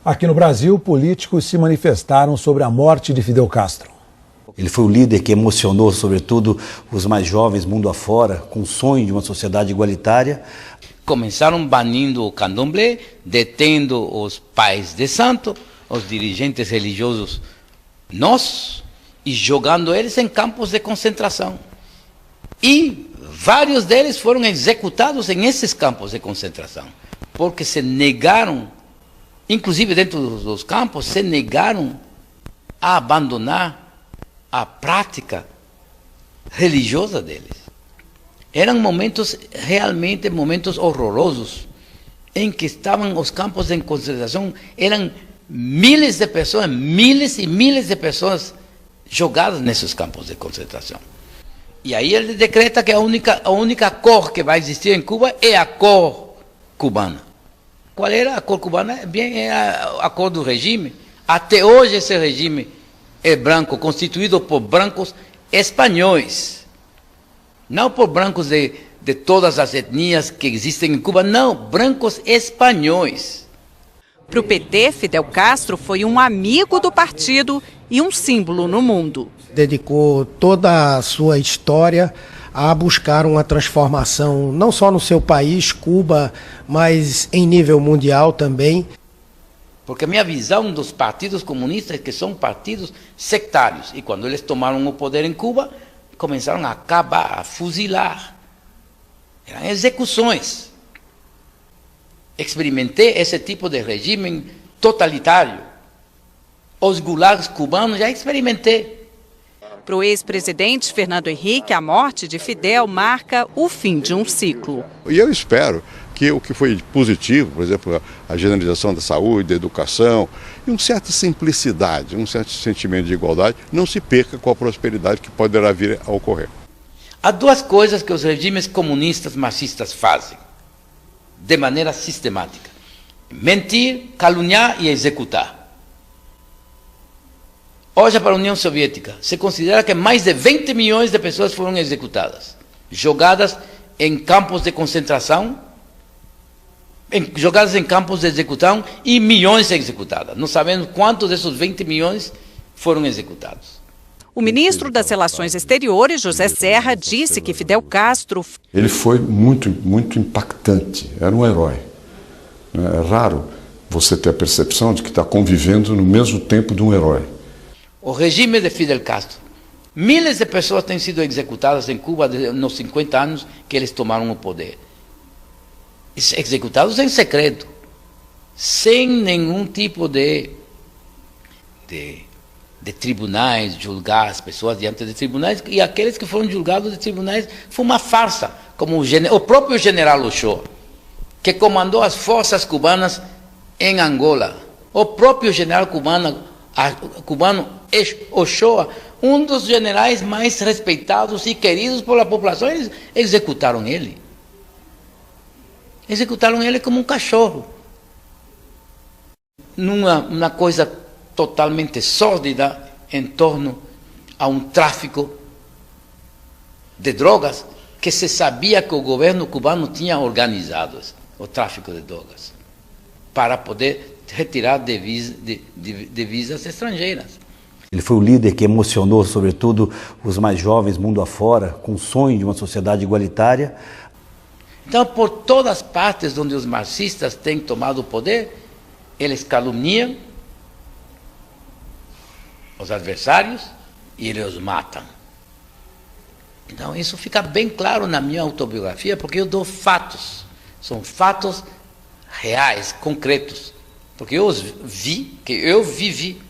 Aqui no Brasil, políticos se manifestaram sobre a morte de Fidel Castro. Ele foi o líder que emocionou, sobretudo, os mais jovens mundo afora, com o sonho de uma sociedade igualitária. Começaram banindo o candomblé, detendo os pais de santo, os dirigentes religiosos nossos, e jogando eles em campos de concentração. E vários deles foram executados em esses campos de concentração, porque se negaram, inclusive dentro dos campos, se negaram a abandonar a prática religiosa deles. Eram momentos, realmente momentos horrorosos, em que estavam os campos de concentração, eram miles de pessoas, miles e miles de pessoas jogadas nesses campos de concentração. E aí ele decreta que a única cor que vai existir em Cuba é a cor cubana. Qual era a cor cubana? Bem, era a cor do regime. Até hoje esse regime é branco, constituído por brancos espanhóis. Não por brancos de todas as etnias que existem em Cuba, não, brancos espanhóis. Para o PT, Fidel Castro foi um amigo do partido e um símbolo no mundo. Dedicou toda a sua história a buscar uma transformação, não só no seu país, Cuba, mas em nível mundial também. Porque a minha visão dos partidos comunistas é que são partidos sectários. E quando eles tomaram o poder em Cuba, começaram a acabar, a fuzilar. Eram execuções. Experimentei esse tipo de regime totalitário. Os gulags cubanos já experimentei. Para o ex-presidente Fernando Henrique, a morte de Fidel marca o fim de um ciclo. E eu espero que o que foi positivo, por exemplo, a generalização da saúde, da educação, e uma certa simplicidade, um certo sentimento de igualdade, não se perca com a prosperidade que poderá vir a ocorrer. Há duas coisas que os regimes comunistas marxistas fazem, de maneira sistemática: mentir, caluniar e executar. Hoje, para a União Soviética, se considera que mais de 20 milhões de pessoas foram executadas, jogadas em campos de concentração, jogadas em campos de execução, e milhões executadas. Não sabemos quantos desses 20 milhões foram executados. O ministro das Relações Exteriores, José Serra, disse que Fidel Castro... Ele foi muito impactante, era um herói. É raro você ter a percepção de que está convivendo no mesmo tempo de um herói. O regime de Fidel Castro, miles de pessoas têm sido executadas em Cuba nos 50 anos que eles tomaram o poder. Executados em secreto, sem nenhum tipo de tribunais, julgar as pessoas diante de tribunais, e aqueles que foram julgados de tribunais foi uma farsa, como o próprio general Ochoa, que comandou as forças cubanas em Angola. O próprio general cubano Ochoa, um dos generais mais respeitados e queridos pela população, eles executaram ele. Executaram ele como um cachorro. Numa coisa totalmente sórdida em torno a um tráfico de drogas que se sabia que o governo cubano tinha organizado, o tráfico de drogas, para poder retirar divisas estrangeiras. Ele foi o líder que emocionou, sobretudo, os mais jovens mundo afora, com o sonho de uma sociedade igualitária. Então, por todas as partes onde os marxistas têm tomado o poder, eles caluniam os adversários e eles os matam. Então, isso fica bem claro na minha autobiografia, porque eu dou fatos. São fatos reais, concretos. Porque eu vivi